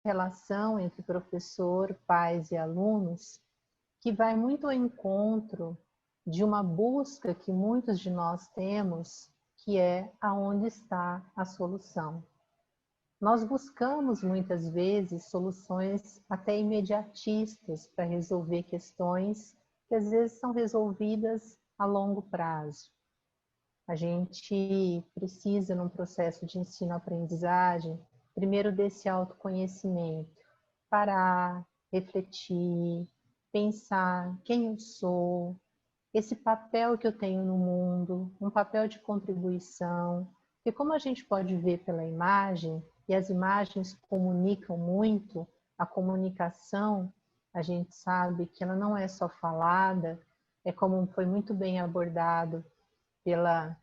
relação entre professor, pais e alunos, que vai muito ao encontro de uma busca que muitos de nós temos, que é aonde está a solução. Nós buscamos muitas vezes soluções até imediatistas para resolver questões que às vezes são resolvidas a longo prazo. A gente precisa, num processo de ensino-aprendizagem, primeiro desse autoconhecimento, parar, refletir, pensar quem eu sou, esse papel que eu tenho no mundo, um papel de contribuição, porque como a gente pode ver pela imagem, e as imagens comunicam muito, a comunicação, a gente sabe que ela não é só falada, é como foi muito bem abordado pela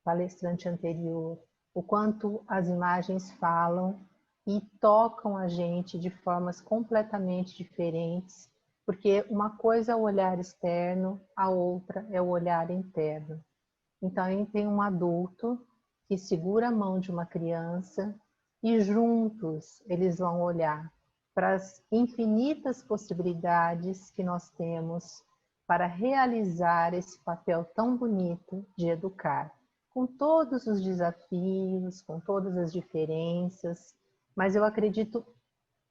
palestrante anterior, o quanto as imagens falam e tocam a gente de formas completamente diferentes, porque uma coisa é o olhar externo, a outra é o olhar interno. Então, aí tem um adulto que segura a mão de uma criança e juntos eles vão olhar para as infinitas possibilidades que nós temos para realizar esse papel tão bonito de educar, com todos os desafios, com todas as diferenças, mas eu acredito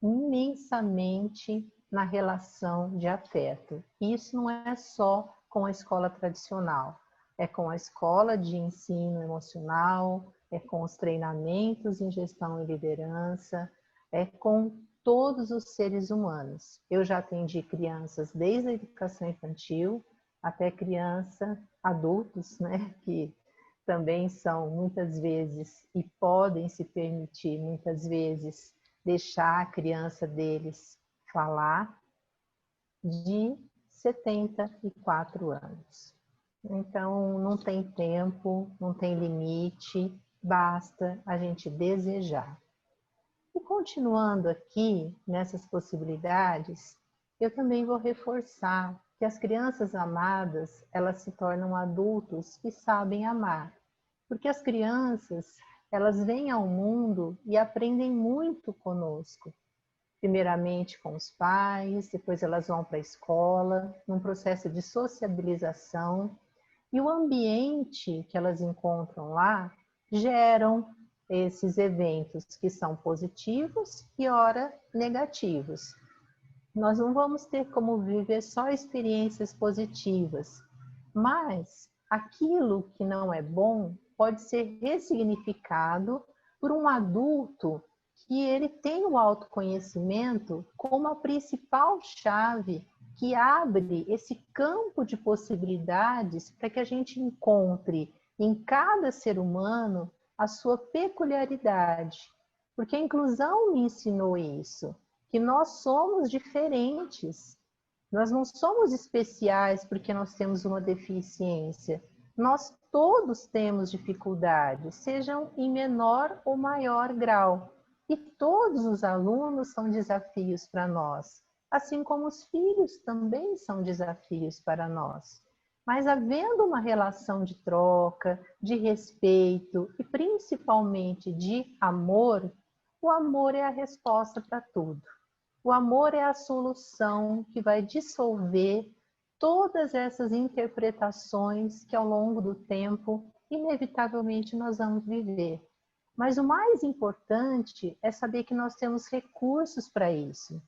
imensamente na relação de afeto. E isso não é só com a escola tradicional, é com a escola de ensino emocional, é com os treinamentos em gestão e liderança, é com todos os seres humanos. Eu já atendi crianças desde a educação infantil até criança, adultos, né, que também são muitas vezes e podem se permitir muitas vezes deixar a criança deles falar, de 74 anos. Então, não tem tempo, não tem limite, basta a gente desejar. E continuando aqui nessas possibilidades, eu também vou reforçar que as crianças amadas, elas se tornam adultos que sabem amar. Porque as crianças, elas vêm ao mundo e aprendem muito conosco. Primeiramente com os pais, depois elas vão para a escola, num processo de sociabilização. E o ambiente que elas encontram lá geram esses eventos que são positivos e ora negativos. Nós não vamos ter como viver só experiências positivas, mas aquilo que não é bom pode ser ressignificado por um adulto que ele tem o autoconhecimento como a principal chave que abre esse campo de possibilidades para que a gente encontre em cada ser humano a sua peculiaridade. Porque a inclusão me ensinou isso, que nós somos diferentes. Nós não somos especiais porque nós temos uma deficiência. Nós todos temos dificuldades, sejam em menor ou maior grau. E todos os alunos são desafios para nós, assim como os filhos também são desafios para nós. Mas havendo uma relação de troca, de respeito e principalmente de amor, o amor é a resposta para tudo. O amor é a solução que vai dissolver todas essas interpretações que ao longo do tempo, inevitavelmente, nós vamos viver. Mas o mais importante é saber que nós temos recursos para isso.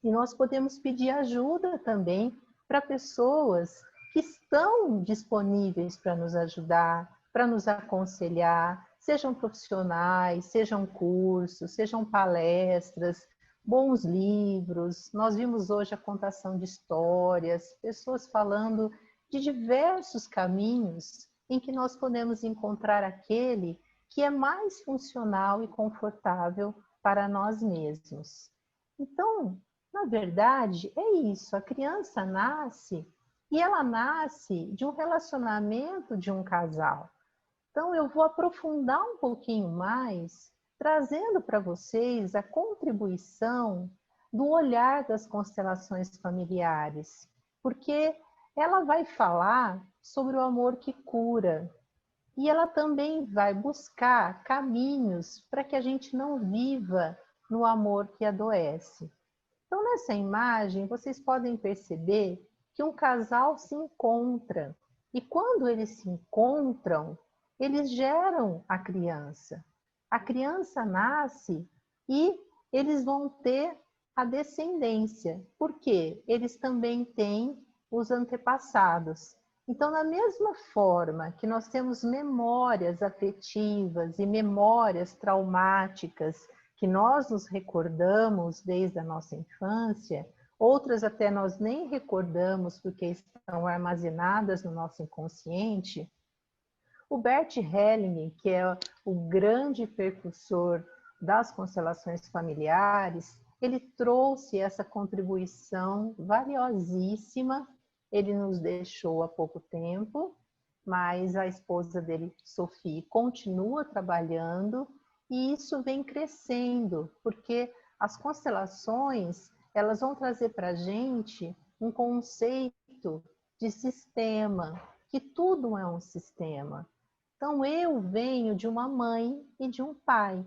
E nós podemos pedir ajuda também para pessoas que estão disponíveis para nos ajudar, para nos aconselhar, sejam profissionais, sejam cursos, sejam palestras, bons livros. Nós vimos hoje a contação de histórias, pessoas falando de diversos caminhos em que nós podemos encontrar aquele que é mais funcional e confortável para nós mesmos. Então, na verdade, é isso. A criança nasce e ela nasce de um relacionamento de um casal. Então, eu vou aprofundar um pouquinho mais, trazendo para vocês a contribuição do olhar das constelações familiares, porque ela vai falar sobre o amor que cura. E ela também vai buscar caminhos para que a gente não viva no amor que adoece. Então, nessa imagem, vocês podem perceber que um casal se encontra. E quando eles se encontram, eles geram a criança. A criança nasce e eles vão ter a descendência. Por quê? Eles também têm os antepassados. Então, da mesma forma que nós temos memórias afetivas e memórias traumáticas que nós nos recordamos desde a nossa infância, outras até nós nem recordamos porque estão armazenadas no nosso inconsciente. O Bert Hellinger, que é o grande percussor das constelações familiares, ele trouxe essa contribuição valiosíssima. Ele nos deixou há pouco tempo, mas a esposa dele, Sophie, continua trabalhando e isso vem crescendo, porque as constelações, elas vão trazer para a gente um conceito de sistema, que tudo é um sistema. Então, eu venho de uma mãe e de um pai.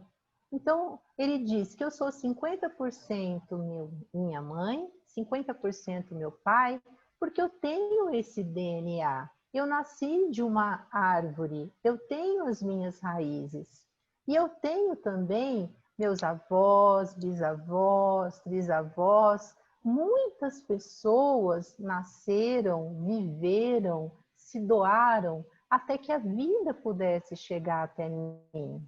Então, ele diz que eu sou 50% minha mãe, 50% meu pai, porque eu tenho esse DNA. Eu nasci de uma árvore, eu tenho as minhas raízes. E eu tenho também meus avós, bisavós, trisavós. Muitas pessoas nasceram, viveram, se doaram, até que a vida pudesse chegar até mim.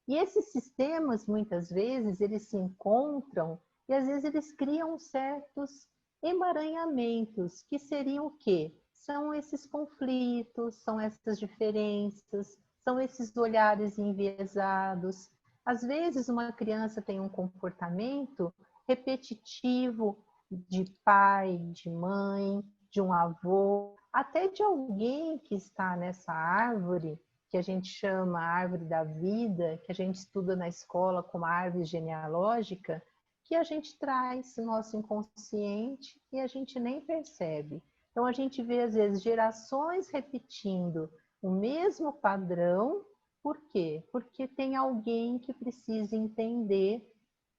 E esses sistemas, muitas vezes, eles se encontram e às vezes eles criam certos emaranhamentos, que seriam o quê? São esses conflitos, são essas diferenças, são esses olhares enviesados. Às vezes uma criança tem um comportamento repetitivo de pai, de mãe, de um avô, até de alguém que está nessa árvore, que a gente chama árvore da vida, que a gente estuda na escola como árvore genealógica, que a gente traz no nosso inconsciente e a gente nem percebe. Então a gente vê às vezes gerações repetindo o mesmo padrão. Por quê? Porque tem alguém que precisa entender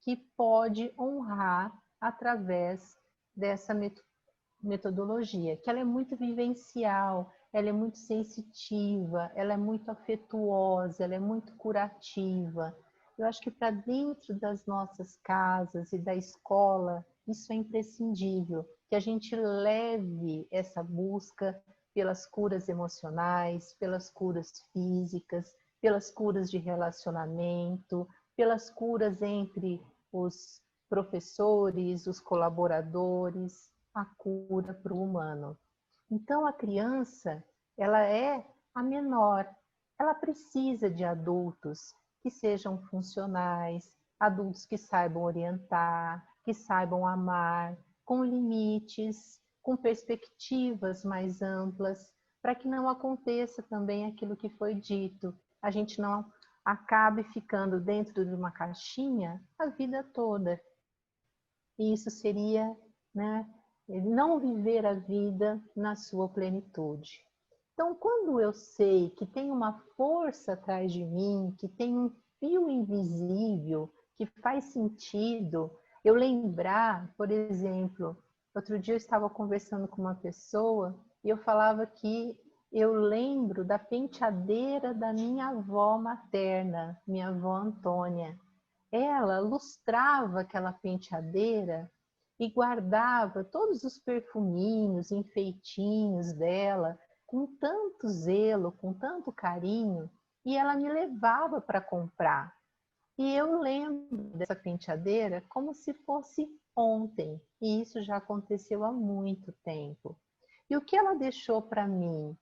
que pode honrar através dessa metodologia, que ela é muito vivencial, ela é muito sensitiva, ela é muito afetuosa, ela é muito curativa. Eu acho que para dentro das nossas casas e da escola, isso é imprescindível, que a gente leve essa busca pelas curas emocionais, pelas curas físicas, pelas curas de relacionamento, pelas curas entre os professores, os colaboradores, a cura para o humano. Então, a criança, ela é a menor, ela precisa de adultos que sejam funcionais, adultos que saibam orientar, que saibam amar, com limites, com perspectivas mais amplas, para que não aconteça também aquilo que foi dito. A gente não acabe ficando dentro de uma caixinha a vida toda. E isso seria, né, não viver a vida na sua plenitude. Então, quando eu sei que tem uma força atrás de mim, que tem um fio invisível, que faz sentido, eu lembrar, por exemplo, outro dia eu estava conversando com uma pessoa e eu falava que eu lembro da penteadeira da minha avó materna, minha avó Antônia. Ela lustrava aquela penteadeira e guardava todos os perfuminhos, enfeitinhos dela com tanto zelo, com tanto carinho, e ela me levava para comprar. E eu lembro dessa penteadeira como se fosse ontem, e isso já aconteceu há muito tempo. E o que ela deixou para mim?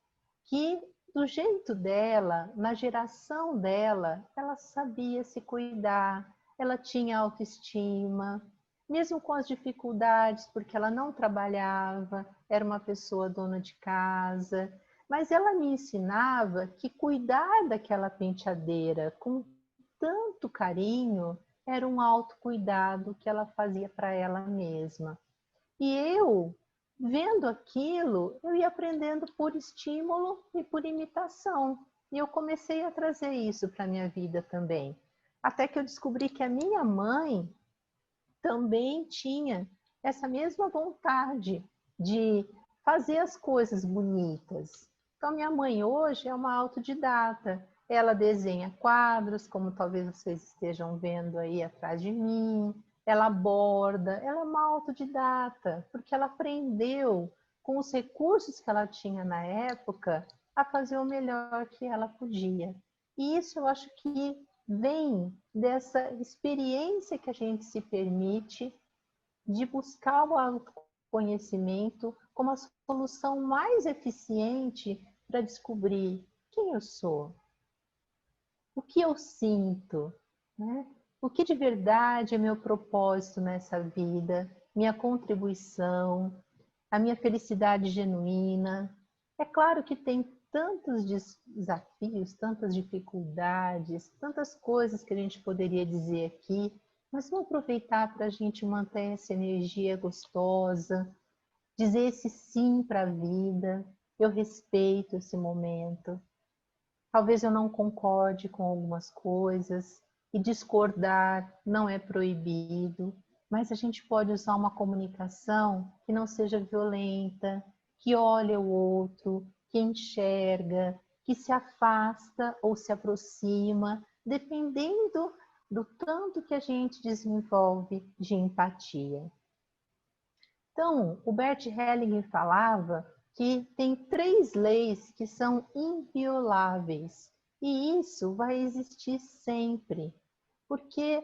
Que do jeito dela, na geração dela, ela sabia se cuidar, ela tinha autoestima, mesmo com as dificuldades, porque ela não trabalhava, era uma pessoa dona de casa, mas ela me ensinava que cuidar daquela penteadeira com tanto carinho era um autocuidado que ela fazia para ela mesma. E eu, vendo aquilo, eu ia aprendendo por estímulo e por imitação. E eu comecei a trazer isso para a minha vida também. Até que eu descobri que a minha mãe, também tinha essa mesma vontade de fazer as coisas bonitas. Então, minha mãe hoje é uma autodidata. Ela desenha quadros, como talvez vocês estejam vendo aí atrás de mim. Ela borda, ela é uma autodidata, porque ela aprendeu com os recursos que ela tinha na época a fazer o melhor que ela podia. E isso eu acho que vem dessa experiência que a gente se permite de buscar o autoconhecimento como a solução mais eficiente para descobrir quem eu sou, o que eu sinto, né? O que de verdade é meu propósito nessa vida, minha contribuição, a minha felicidade genuína. É claro que tem tantos desafios, tantas dificuldades, tantas coisas que a gente poderia dizer aqui, mas vamos aproveitar para a gente manter essa energia gostosa, dizer esse sim para a vida. Eu respeito esse momento. Talvez eu não concorde com algumas coisas, e discordar não é proibido, mas a gente pode usar uma comunicação que não seja violenta, que olha o outro, que enxerga, que se afasta ou se aproxima, dependendo do tanto que a gente desenvolve de empatia. Então, o Bert Hellinger falava que tem 3 leis que são invioláveis, e isso vai existir sempre, porque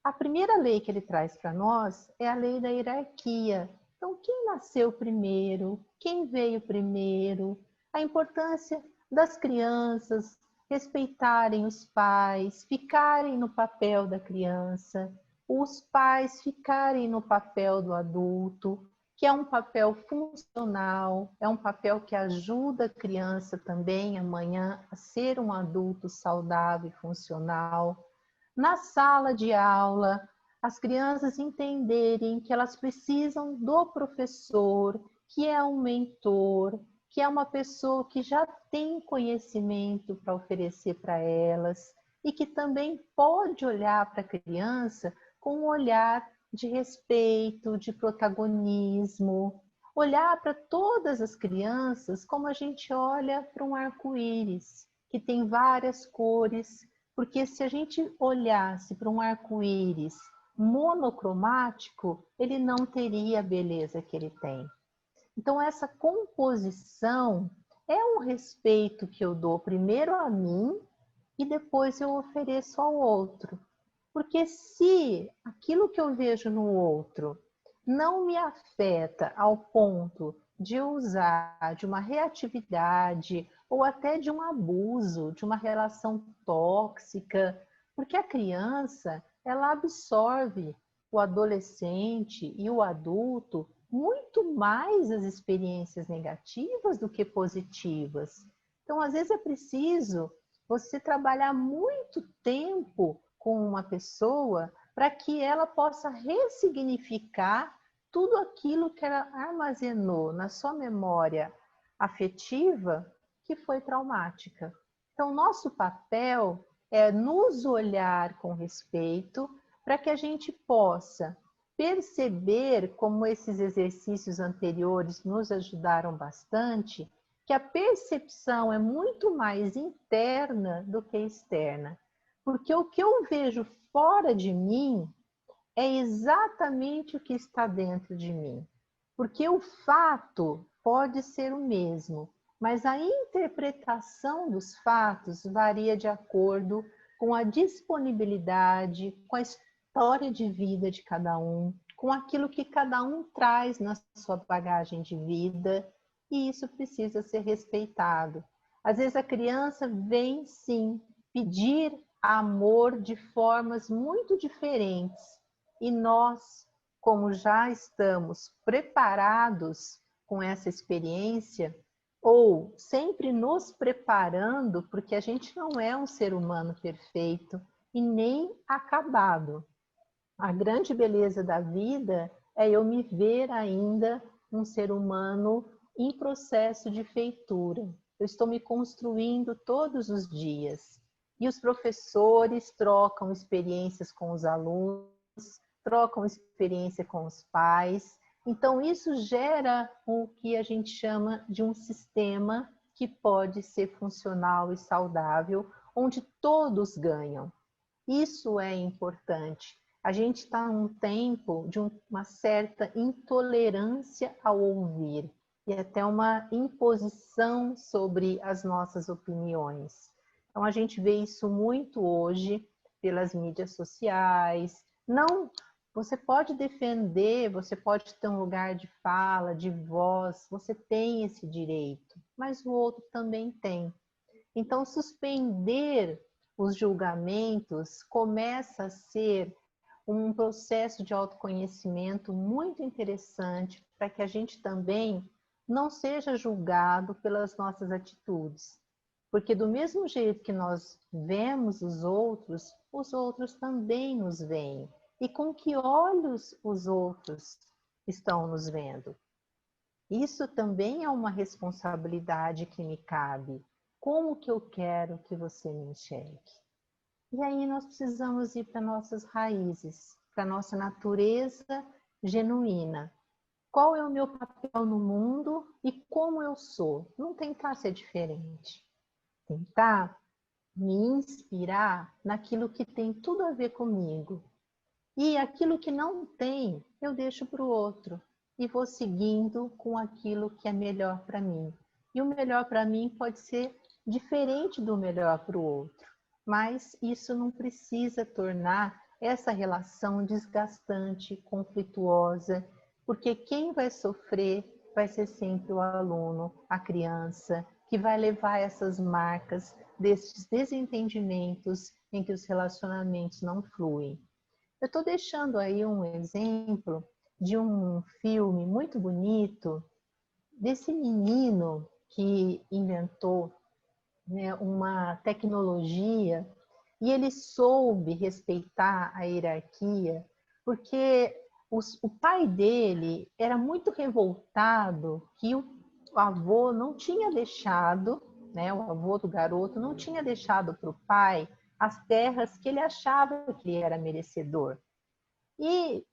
a primeira lei que ele traz para nós é a lei da hierarquia. Então, quem nasceu primeiro, quem veio primeiro, a importância das crianças respeitarem os pais, ficarem no papel da criança, os pais ficarem no papel do adulto, que é um papel funcional, é um papel que ajuda a criança também amanhã a ser um adulto saudável e funcional. Na sala de aula, as crianças entenderem que elas precisam do professor, que é um mentor, que é uma pessoa que já tem conhecimento para oferecer para elas e que também pode olhar para a criança com um olhar de respeito, de protagonismo, olhar para todas as crianças como a gente olha para um arco-íris, que tem várias cores, porque se a gente olhasse para um arco-íris monocromático, ele não teria a beleza que ele tem. Então, essa composição é um respeito que eu dou primeiro a mim e depois eu ofereço ao outro. Porque se aquilo que eu vejo no outro não me afeta ao ponto de usar de uma reatividade ou até de um abuso, de uma relação tóxica, porque a criança, ela absorve o adolescente e o adulto muito mais as experiências negativas do que positivas. Então, às vezes é preciso você trabalhar muito tempo com uma pessoa para que ela possa ressignificar tudo aquilo que ela armazenou na sua memória afetiva que foi traumática. Então, nosso papel é nos olhar com respeito para que a gente possa perceber, como esses exercícios anteriores nos ajudaram bastante, que a percepção é muito mais interna do que externa. Porque o que eu vejo fora de mim é exatamente o que está dentro de mim. Porque o fato pode ser o mesmo, mas a interpretação dos fatos varia de acordo com a disponibilidade, com a história de vida de cada um, com aquilo que cada um traz na sua bagagem de vida, e isso precisa ser respeitado. Às vezes a criança vem sim pedir amor de formas muito diferentes, e nós, como já estamos preparados com essa experiência, ou sempre nos preparando, porque a gente não é um ser humano perfeito e nem acabado. A grande beleza da vida é eu me ver ainda um ser humano em processo de feitura. Eu estou me construindo todos os dias. E os professores trocam experiências com os alunos trocam experiência com os pais. Então, isso gera o que a gente chama de um sistema que pode ser funcional e saudável, onde todos ganham. Isso é importante. A gente está num tempo de uma certa intolerância ao ouvir e até uma imposição sobre as nossas opiniões. Então, a gente vê isso muito hoje pelas mídias sociais. Não, você pode defender, você pode ter um lugar de fala, de voz, você tem esse direito, mas o outro também tem. Então, suspender os julgamentos começa a ser um processo de autoconhecimento muito interessante para que a gente também não seja julgado pelas nossas atitudes. Porque do mesmo jeito que nós vemos os outros também nos veem. E com que olhos os outros estão nos vendo? Isso também é uma responsabilidade que me cabe. Como que eu quero que você me enxergue? E aí nós precisamos ir para nossas raízes, para nossa natureza genuína. Qual é o meu papel no mundo e como eu sou? Não tentar ser diferente. Tentar me inspirar naquilo que tem tudo a ver comigo. E aquilo que não tem, eu deixo para o outro. E vou seguindo com aquilo que é melhor para mim. E o melhor para mim pode ser diferente do melhor para o outro. Mas isso não precisa tornar essa relação desgastante, conflituosa, porque quem vai sofrer vai ser sempre o aluno, a criança, que vai levar essas marcas desses desentendimentos em que os relacionamentos não fluem. Eu estou deixando aí um exemplo de um filme muito bonito desse menino que inventou, né, uma tecnologia e ele soube respeitar a hierarquia, porque o pai dele era muito revoltado que o avô não tinha deixado, né, o avô do garoto não tinha deixado para o pai as terras que ele achava que ele era merecedor. E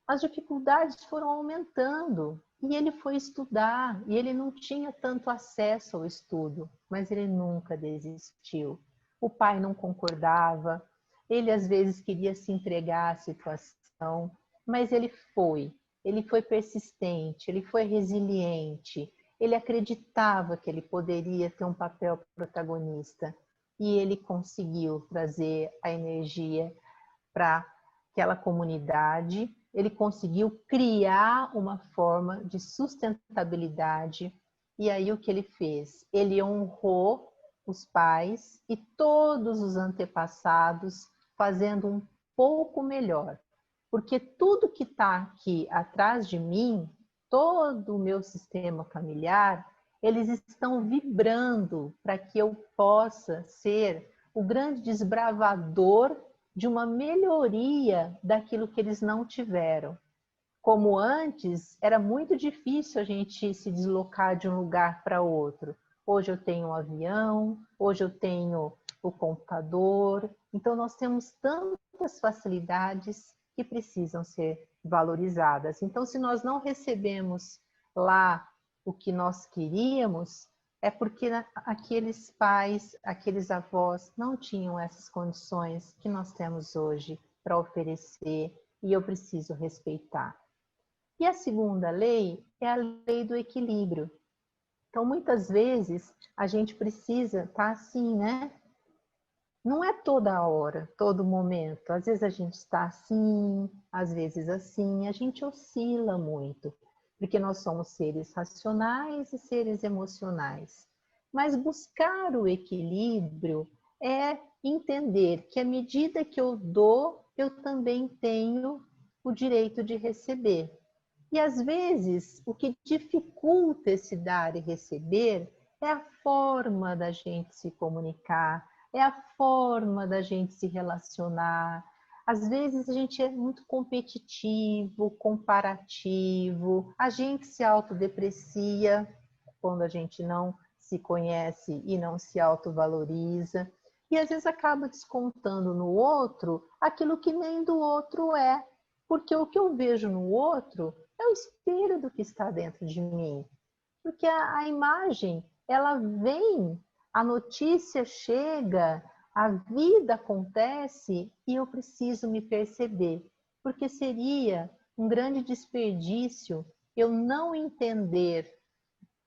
as dificuldades foram aumentando e ele foi estudar e ele não tinha tanto acesso ao estudo, mas ele nunca desistiu. O pai não concordava, ele às vezes queria se entregar à situação, mas ele foi persistente, ele foi resiliente, ele acreditava que ele poderia ter um papel protagonista e ele conseguiu trazer a energia para aquela comunidade, ele conseguiu criar uma forma de sustentabilidade. E aí o que ele fez? Ele honrou os pais e todos os antepassados, fazendo um pouco melhor. Porque tudo que está aqui atrás de mim, todo o meu sistema familiar, eles estão vibrando para que eu possa ser o grande desbravador de uma melhoria daquilo que eles não tiveram. Como antes, era muito difícil a gente se deslocar de um lugar para outro. Hoje eu tenho um avião, hoje eu tenho o computador. Então, nós temos tantas facilidades que precisam ser valorizadas. Então, se nós não recebemos lá o que nós queríamos, é porque aqueles pais, aqueles avós não tinham essas condições que nós temos hoje para oferecer e eu preciso respeitar. E a segunda lei é a lei do equilíbrio. Então, muitas vezes, a gente precisa estar assim, né? Não é toda hora, todo momento. Às vezes a gente está assim, às vezes assim, a gente oscila muito, porque nós somos seres racionais e seres emocionais. Mas buscar o equilíbrio é entender que à medida que eu dou, eu também tenho o direito de receber. E às vezes o que dificulta esse dar e receber é a forma da gente se comunicar, é a forma da gente se relacionar. Às vezes a gente é muito competitivo, comparativo, a gente se autodeprecia quando a gente não se conhece e não se autovaloriza. e às vezes acaba descontando no outro aquilo que nem do outro é. Porque o que eu vejo no outro é o espelho do que está dentro de mim. Porque a imagem, ela vem, a notícia chega, a vida acontece e eu preciso me perceber. Porque seria um grande desperdício eu não entender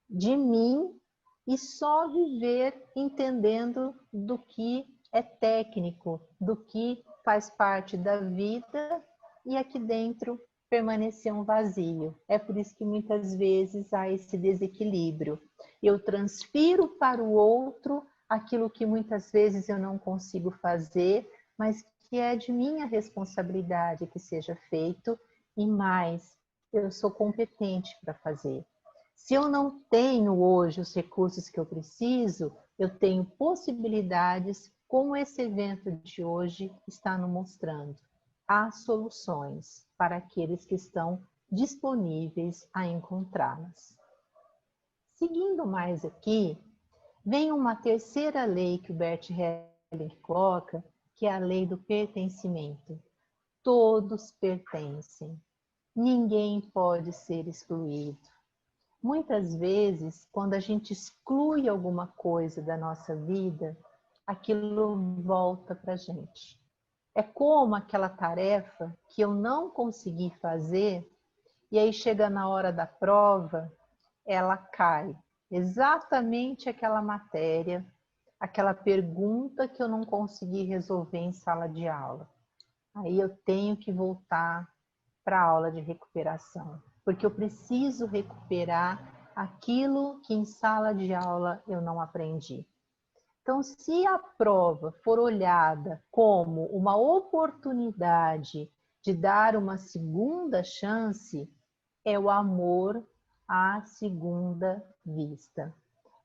de mim e só viver entendendo do que é técnico, do que faz parte da vida e aqui dentro permanecer um vazio. É por isso que muitas vezes há esse desequilíbrio. Eu transfiro para o outro aquilo que muitas vezes eu não consigo fazer, mas que é de minha responsabilidade que seja feito e mais, eu sou competente para fazer. Se eu não tenho hoje os recursos que eu preciso, eu tenho possibilidades, como esse evento de hoje está nos mostrando. Há soluções para aqueles que estão disponíveis a encontrá-las. Seguindo mais aqui, vem uma terceira lei que o Bert Helling coloca, que é a lei do pertencimento. Todos pertencem. Ninguém pode ser excluído. Muitas vezes, quando a gente exclui alguma coisa da nossa vida, aquilo volta para a gente. É como aquela tarefa que eu não consegui fazer e aí chega na hora da prova, ela cai. Exatamente aquela matéria, aquela pergunta que eu não consegui resolver em sala de aula. Aí eu tenho que voltar para a aula de recuperação, porque eu preciso recuperar aquilo que em sala de aula eu não aprendi. Então, se a prova for olhada como uma oportunidade de dar uma segunda chance, é o amor à segunda vista.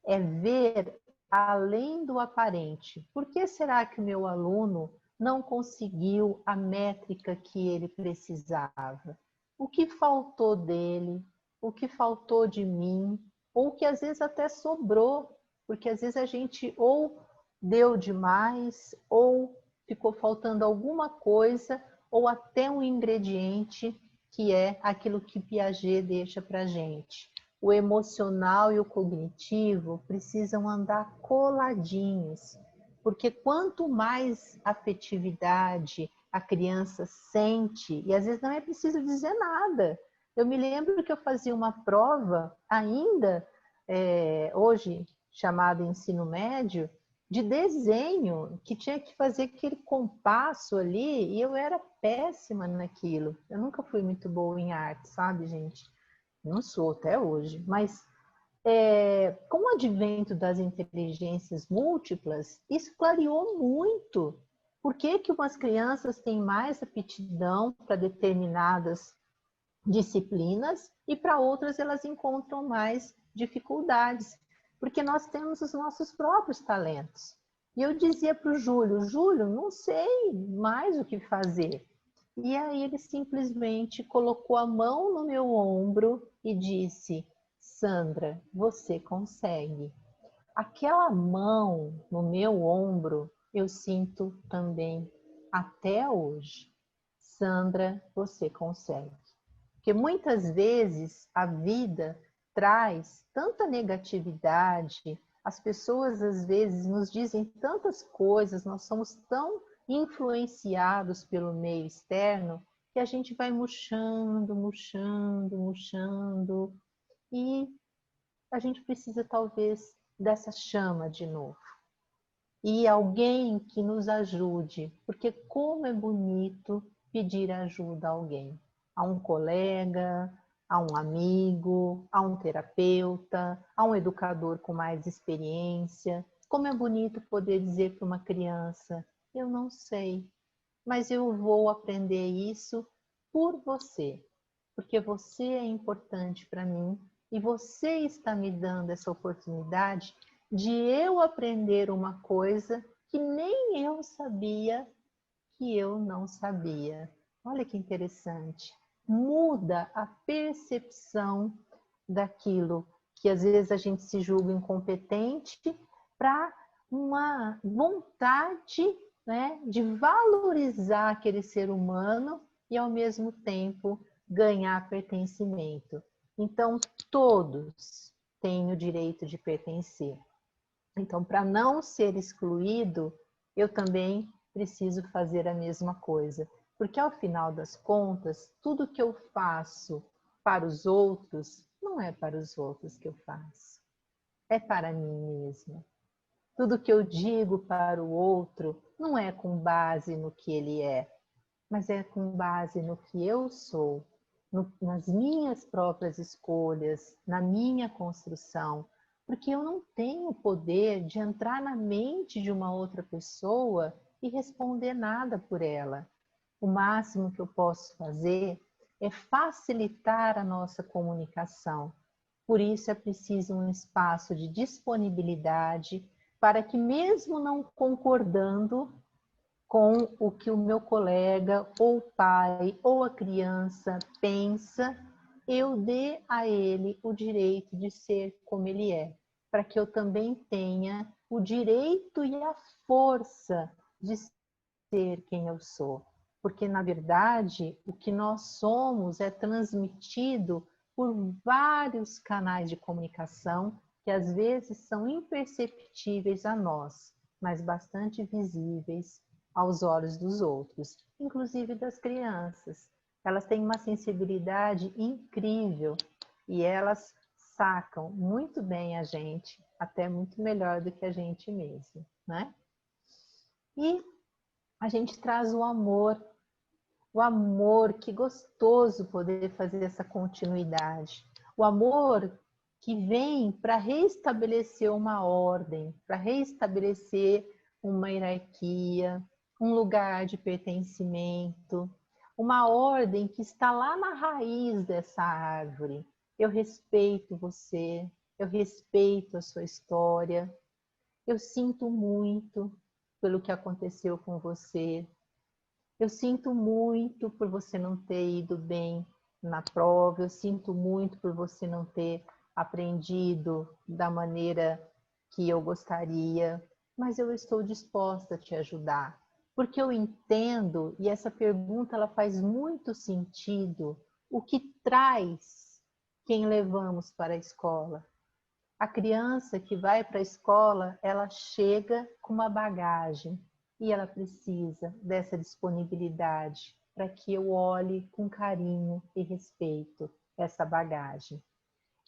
É ver além do aparente. Por que será que o meu aluno não conseguiu a métrica que ele precisava? O que faltou dele? O que faltou de mim? Ou que às vezes até sobrou, porque às vezes a gente ou deu demais, ou ficou faltando alguma coisa, ou até um ingrediente que é aquilo que Piaget deixa para a gente. O emocional e o cognitivo precisam andar coladinhos, porque quanto mais afetividade a criança sente, e às vezes não é preciso dizer nada. Eu me lembro que eu fazia uma prova ainda, hoje chamada ensino médio, de desenho, que tinha que fazer aquele compasso ali, e eu era péssima naquilo. Eu nunca fui muito boa em arte, sabe, gente? Não sou até hoje, mas com o advento das inteligências múltiplas, isso clareou muito. Por que que umas crianças têm mais aptidão para determinadas disciplinas e para outras elas encontram mais dificuldades? Porque nós temos os nossos próprios talentos. E eu dizia para o Júlio, não sei mais o que fazer. E aí ele simplesmente colocou a mão no meu ombro e disse: Sandra, você consegue. Aquela mão no meu ombro eu sinto também até hoje. Sandra, você consegue. Porque muitas vezes a vida traz tanta negatividade, as pessoas às vezes nos dizem tantas coisas, nós somos tão influenciados pelo meio externo que a gente vai murchando, murchando, murchando e a gente precisa talvez dessa chama de novo. E alguém que nos ajude, porque como é bonito pedir ajuda a alguém, a um colega, a um amigo, a um terapeuta, a um educador com mais experiência. Como é bonito poder dizer para uma criança: eu não sei, mas eu vou aprender isso por você, porque você é importante para mim e você está me dando essa oportunidade de eu aprender uma coisa que nem eu sabia que eu não sabia. Olha que interessante. Muda a percepção daquilo que às vezes a gente se julga incompetente para uma vontade, né, de valorizar aquele ser humano e, ao mesmo tempo, ganhar pertencimento. Então, todos têm o direito de pertencer. Então, para não ser excluído, eu também preciso fazer a mesma coisa. Porque, ao final das contas, tudo que eu faço para os outros, não é para os outros que eu faço, é para mim mesma. Tudo que eu digo para o outro não é com base no que ele é, mas é com base no que eu sou, nas minhas próprias escolhas, na minha construção. Porque eu não tenho o poder de entrar na mente de uma outra pessoa e responder nada por ela. O máximo que eu posso fazer é facilitar a nossa comunicação. Por isso é preciso um espaço de disponibilidade para que, mesmo não concordando com o que o meu colega, ou o pai, ou a criança pensa, eu dê a ele o direito de ser como ele é, para que eu também tenha o direito e a força de ser quem eu sou. Porque, na verdade, o que nós somos é transmitido por vários canais de comunicação que às vezes são imperceptíveis a nós, mas bastante visíveis aos olhos dos outros, inclusive das crianças. Elas têm uma sensibilidade incrível e elas sacam muito bem a gente, até muito melhor do que a gente mesmo, né? E a gente traz o amor, que gostoso poder fazer essa continuidade. O amor que vem para restabelecer uma ordem, para restabelecer uma hierarquia, um lugar de pertencimento, uma ordem que está lá na raiz dessa árvore. Eu respeito você, eu respeito a sua história, eu sinto muito pelo que aconteceu com você, eu sinto muito por você não ter ido bem na prova, eu sinto muito por você não ter aprendido da maneira que eu gostaria, mas eu estou disposta a te ajudar, porque eu entendo, e essa pergunta ela faz muito sentido, o que traz quem levamos para a escola. A criança que vai para a escola, ela chega com uma bagagem e ela precisa dessa disponibilidade para que eu olhe com carinho e respeito essa bagagem.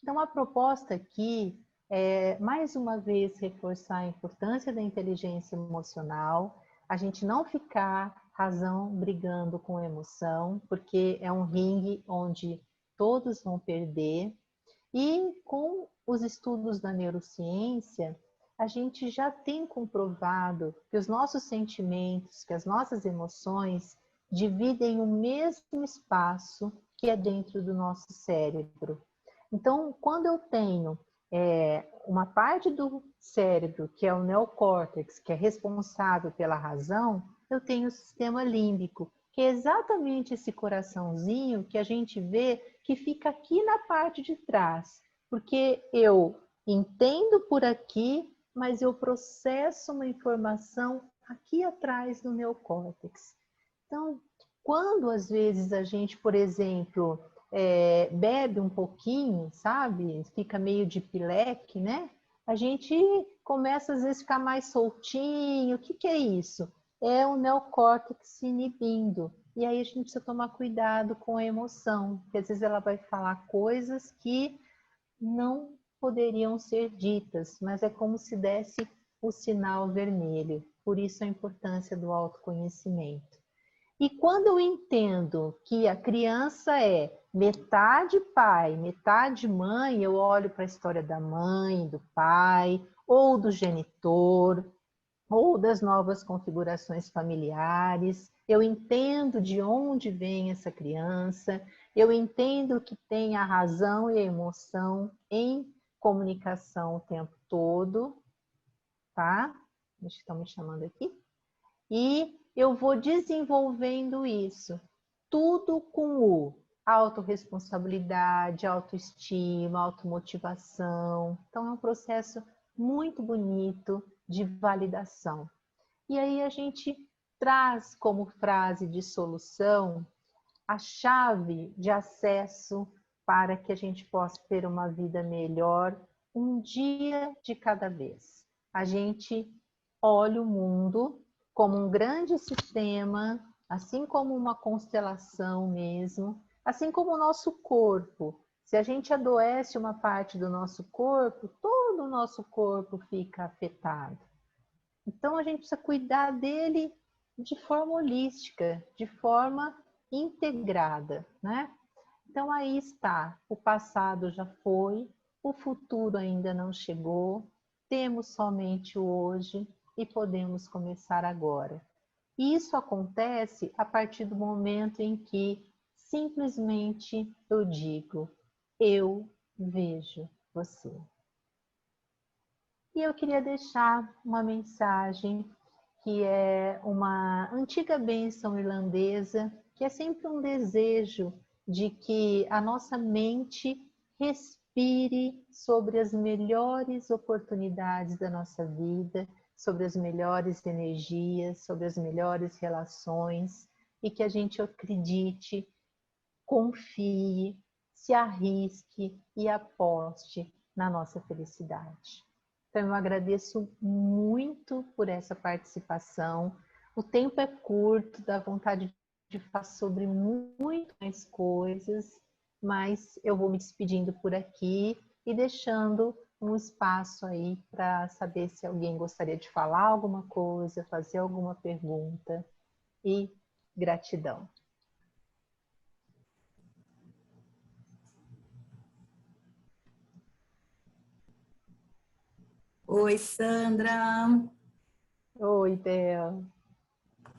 Então, a proposta aqui é, mais uma vez, reforçar a importância da inteligência emocional, a gente não ficar razão brigando com emoção, porque é um ringue onde todos vão perder. E com os estudos da neurociência, a gente já tem comprovado que os nossos sentimentos, que as nossas emoções dividem o mesmo espaço que é dentro do nosso cérebro. Então, quando eu tenho uma parte do cérebro, que é o neocórtex, que é responsável pela razão, eu tenho o sistema límbico, que é exatamente esse coraçãozinho que a gente vê que fica aqui na parte de trás, porque eu entendo por aqui, mas eu processo uma informação aqui atrás do neocórtex. Então, quando às vezes a gente, por exemplo, bebe um pouquinho, sabe? Fica meio de pileque, né? A gente começa às vezes a ficar mais soltinho. O que é isso? É o neocórtex se inibindo. E aí a gente precisa tomar cuidado com a emoção, porque às vezes ela vai falar coisas que não poderiam ser ditas, mas é como se desse o sinal vermelho. Por isso a importância do autoconhecimento. E quando eu entendo que a criança é metade pai, metade mãe, eu olho para a história da mãe, do pai, ou do genitor, ou das novas configurações familiares. Eu entendo de onde vem essa criança, eu entendo que tem a razão e a emoção em comunicação o tempo todo, tá? Estão me chamando aqui. E eu vou desenvolvendo isso, tudo com o autorresponsabilidade, autoestima, automotivação. Então é um processo muito bonito de validação. E aí a gente traz como frase de solução a chave de acesso para que a gente possa ter uma vida melhor, um dia de cada vez. A gente olha o mundo como um grande sistema, assim como uma constelação mesmo, assim como o nosso corpo. Se a gente adoece uma parte do nosso corpo, todo o nosso corpo fica afetado. Então a gente precisa cuidar dele de forma holística, de forma integrada, né? Então aí está, o passado já foi, o futuro ainda não chegou, temos somente o hoje e podemos começar agora. E isso acontece a partir do momento em que simplesmente eu digo, eu vejo você. E eu queria deixar uma mensagem que é uma antiga bênção irlandesa, que é sempre um desejo de que a nossa mente respire sobre as melhores oportunidades da nossa vida, sobre as melhores energias, sobre as melhores relações, e que a gente acredite, confie, se arrisque e aposte na nossa felicidade. Então, eu agradeço muito por essa participação. O tempo é curto, dá vontade de falar sobre muito mais coisas, mas eu vou me despedindo por aqui e deixando um espaço aí para saber se alguém gostaria de falar alguma coisa, fazer alguma pergunta. E gratidão. Oi, Sandra. Oi, Bel.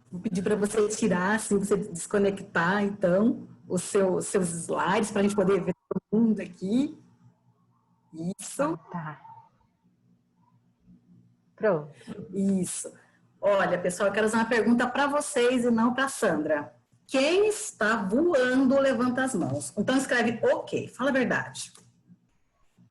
Vou pedir para você tirar, assim, você desconectar, então, os seus slides, para a gente poder ver todo mundo aqui. Isso. Tá. Pronto. Isso. Olha, pessoal, eu quero fazer uma pergunta para vocês e não para a Sandra. Quem está voando, levanta as mãos. Então, escreve ok, fala a verdade.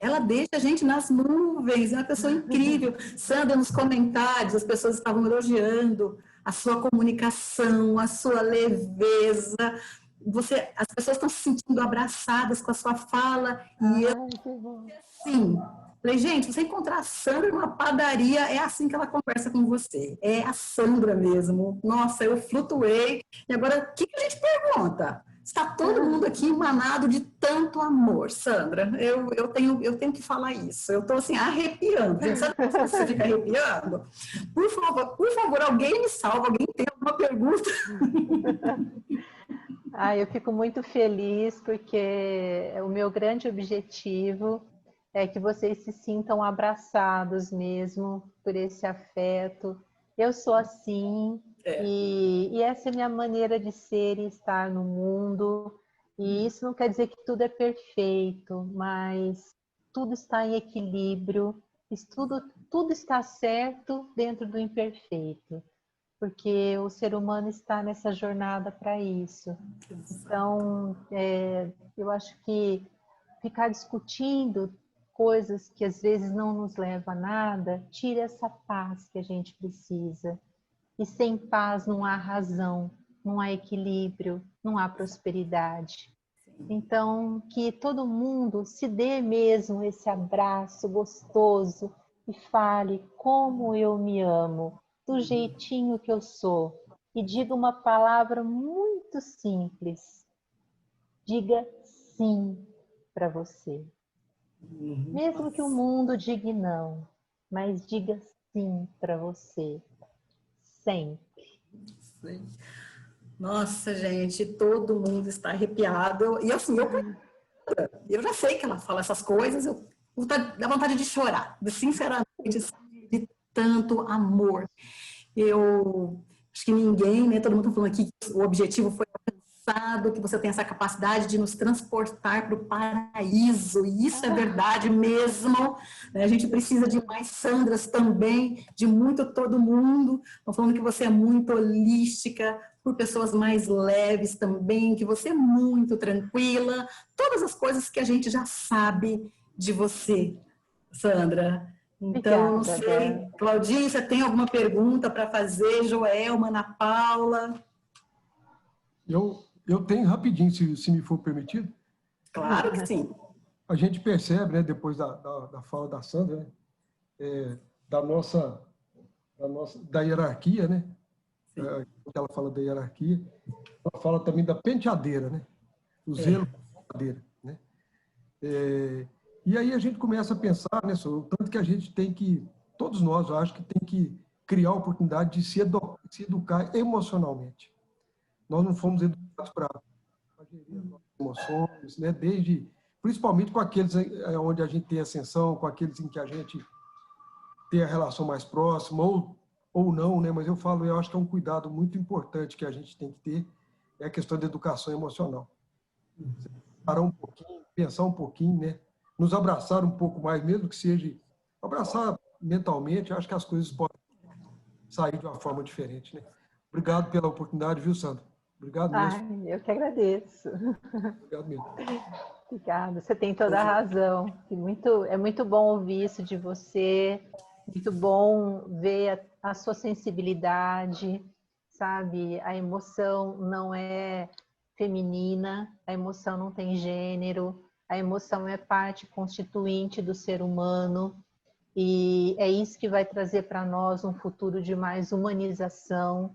Ela deixa a gente nas nuvens, é uma pessoa incrível. Sandra, nos comentários, as pessoas estavam elogiando a sua comunicação, a sua leveza. As pessoas estão se sentindo abraçadas com a sua fala. E eu, assim, falei, gente, você encontrar a Sandra numa padaria, é assim que ela conversa com você. É a Sandra mesmo. Nossa, eu flutuei. E agora, o que a gente pergunta? Está todo mundo aqui emanado de tanto amor, Sandra. Eu tenho que falar isso. Eu estou assim, arrepiando. Gente, sabe quando você fica arrepiando? Por favor, alguém me salva, alguém tem alguma pergunta? Eu fico muito feliz porque o meu grande objetivo é que vocês se sintam abraçados mesmo por esse afeto. Eu sou assim, e essa é a minha maneira de ser e estar no mundo. E isso não quer dizer que tudo é perfeito, mas tudo está em equilíbrio, tudo está certo dentro do imperfeito, porque o ser humano está nessa jornada para isso. Então, eu acho que ficar discutindo coisas que às vezes não nos levam a nada, tira essa paz que a gente precisa. E sem paz não há razão, não há equilíbrio, não há prosperidade. Então, que todo mundo se dê mesmo esse abraço gostoso e fale como eu me amo, do jeitinho que eu sou. E diga uma palavra muito simples. Diga sim para você. Mesmo que o mundo diga não, mas diga sim para você. Sempre. Nossa, gente, todo mundo está arrepiado. E assim, eu já sei que ela fala essas coisas, dá vontade de chorar, sinceramente, de tanto amor. Eu acho que ninguém, né? Todo mundo está falando aqui que o objetivo foi alcançado, que você tem essa capacidade de nos transportar para o paraíso, e isso é verdade mesmo. Né? A gente precisa de mais Sandras também, de muito todo mundo. Estão falando que você é muito holística, por pessoas mais leves também, que você é muito tranquila, todas as coisas que a gente já sabe de você, Sandra. Então, não Obrigada, sei, Débora. Claudinha, você tem alguma pergunta para fazer? Joelma, Ana Paula? Eu tenho rapidinho, se me for permitido. Claro que sim. A gente percebe, né, depois da fala da Sandra, né, da da hierarquia, né? Ela fala da hierarquia, ela fala também da penteadeira, né? O zelo da penteadeira, né? E aí a gente começa a pensar, né, sobre o tanto que a gente tem que, todos nós, eu acho que tem que criar a oportunidade de se educar emocionalmente. Nós não fomos educados para gerir as nossas emoções, né? Principalmente com aqueles onde a gente tem ascensão, com aqueles em que a gente tem a relação mais próxima, ou não, né? Mas eu acho que é um cuidado muito importante que a gente tem que ter, é a questão da educação emocional. Parar um pouquinho, pensar um pouquinho, né? Nos abraçar um pouco mais, mesmo que seja abraçar mentalmente, acho que as coisas podem sair de uma forma diferente, né? Obrigado pela oportunidade, viu, Sandra? Obrigado mesmo. Ai, eu que agradeço. Obrigado mesmo. Obrigada, você tem toda a razão. É muito bom ouvir isso de você, muito bom ver a sua sensibilidade, sabe? A emoção não é feminina, a emoção não tem gênero, a emoção é parte constituinte do ser humano e é isso que vai trazer para nós um futuro de mais humanização.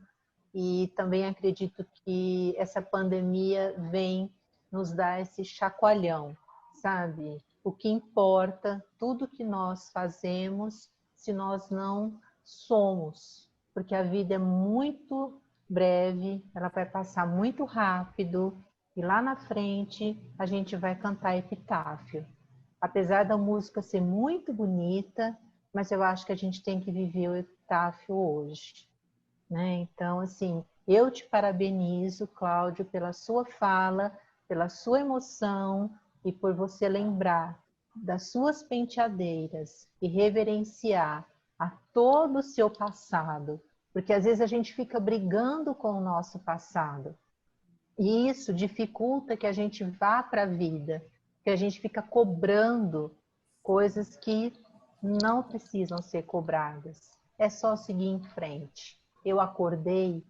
E também acredito que essa pandemia vem nos dar esse chacoalhão, sabe? O que importa, tudo que nós fazemos, se nós não somos, porque a vida é muito breve, ela vai passar muito rápido, e lá na frente a gente vai cantar epitáfio. Apesar da música ser muito bonita, mas eu acho que a gente tem que viver o epitáfio hoje, né? Então, assim, eu te parabenizo, Cláudio, pela sua fala, pela sua emoção e por você lembrar das suas penteadeiras e reverenciar a todo o seu passado, porque às vezes a gente fica brigando com o nosso passado e isso dificulta que a gente vá para a vida, que a gente fica cobrando coisas que não precisam ser cobradas. É só seguir em frente. Eu acordei,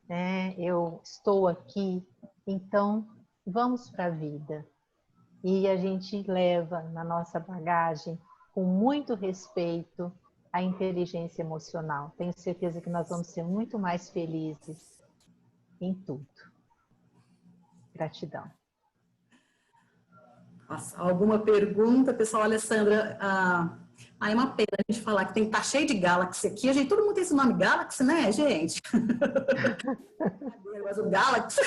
né? Eu estou aqui, então vamos para a vida. E a gente leva na nossa bagagem, com muito respeito, a inteligência emocional. Tenho certeza que nós vamos ser muito mais felizes em tudo. Gratidão. Nossa, alguma pergunta, pessoal? Alessandra, é uma pena a gente falar que tá cheio de Galaxy aqui. Todo mundo tem esse nome Galaxy, né, gente? Mas o Galaxy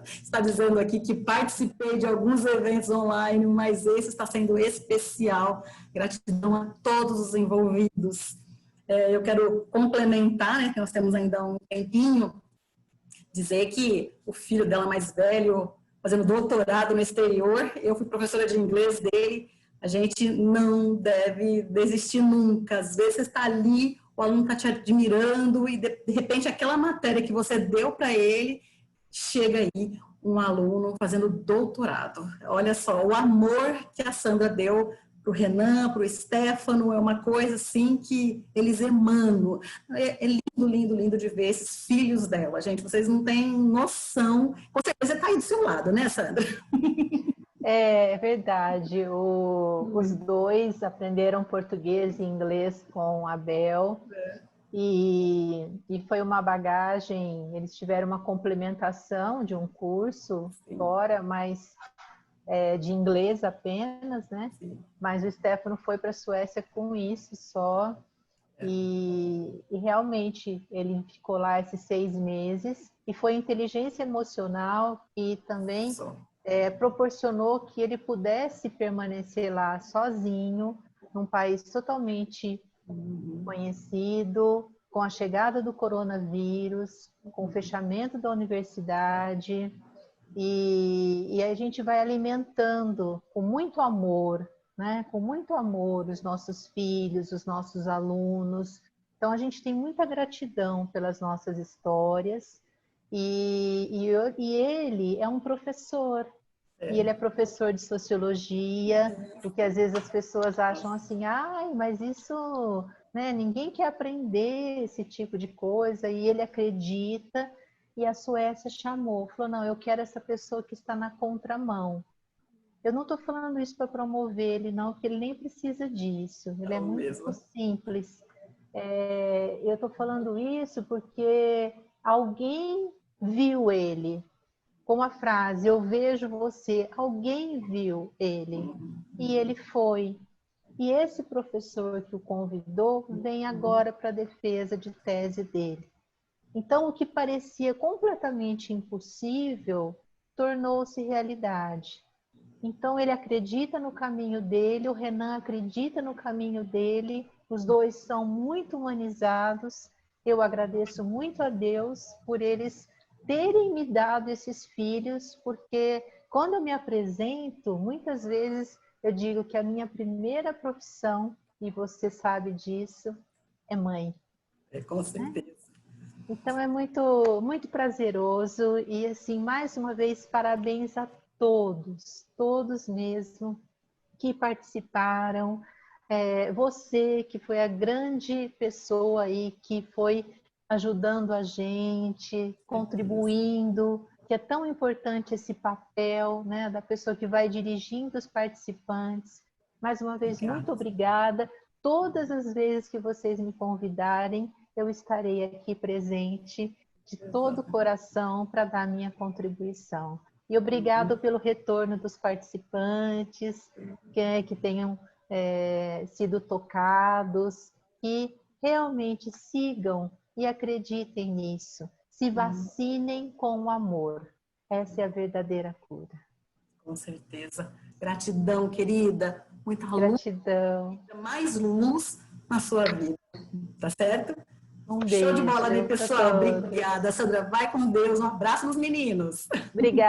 está dizendo aqui que participei de alguns eventos online, mas esse está sendo especial. Gratidão a todos os envolvidos. Eu quero complementar, né, que nós temos ainda um tempinho, dizer que o filho dela mais velho, fazendo doutorado no exterior, eu fui professora de inglês dele, a gente não deve desistir nunca. Às vezes você está ali, o aluno está te admirando e de repente aquela matéria que você deu para ele, chega aí um aluno fazendo doutorado. Olha só, o amor que a Sandra deu para o Renan, para o Stefano, é uma coisa assim que eles emanam. É lindo, lindo, lindo de ver esses filhos dela, gente. Vocês não têm noção. Com certeza está aí do seu lado, né, Sandra? É verdade. Os dois aprenderam português e inglês com a Bel. E foi uma bagagem, eles tiveram uma complementação de um curso fora, mas de inglês apenas, né? Sim. Mas o Stefano foi para a Suécia com isso só. E realmente ele ficou lá esses 6 meses e foi inteligência emocional e também proporcionou que ele pudesse permanecer lá sozinho, num país totalmente conhecido, com a chegada do coronavírus, com o fechamento da universidade, e a gente vai alimentando com muito amor, né? Com muito amor os nossos filhos, os nossos alunos. Então a gente tem muita gratidão pelas nossas histórias e ele é um professor, E ele é professor de sociologia, porque às vezes as pessoas acham assim, ai, mas isso, né, ninguém quer aprender esse tipo de coisa, e ele acredita, e a Suécia chamou, falou, não, eu quero essa pessoa que está na contramão. Eu não estou falando isso para promover ele, não, porque ele nem precisa disso, ele é muito simples. Eu estou falando isso porque alguém viu ele, com a frase, eu vejo você, alguém viu ele, e ele foi. E esse professor que o convidou vem agora para a defesa de tese dele. Então, o que parecia completamente impossível tornou-se realidade. Então, ele acredita no caminho dele, o Renan acredita no caminho dele, os dois são muito humanizados. Eu agradeço muito a Deus por eles terem me dado esses filhos, porque quando eu me apresento, muitas vezes eu digo que a minha primeira profissão, e você sabe disso, é mãe. Com certeza. Né? Então é muito, muito prazeroso e assim, mais uma vez, parabéns a todos mesmo que participaram. Você que foi a grande pessoa aí que foi ajudando a gente, contribuindo, que é tão importante esse papel, né, da pessoa que vai dirigindo os participantes. Mais uma vez, muito obrigada. Todas as vezes que vocês me convidarem, eu estarei aqui presente de todo o coração para dar a minha contribuição. E obrigado pelo retorno dos participantes, que tenham sido tocados, que realmente sigam e acreditem nisso. Se vacinem com o amor. Essa é a verdadeira cura. Com certeza. Gratidão, querida. Muita Gratidão. luz, mais luz na sua vida. Tá certo? Um Show de bola, beijo né, pessoal? Obrigada, Sandra. Vai com Deus. Um abraço nos meninos. Obrigada.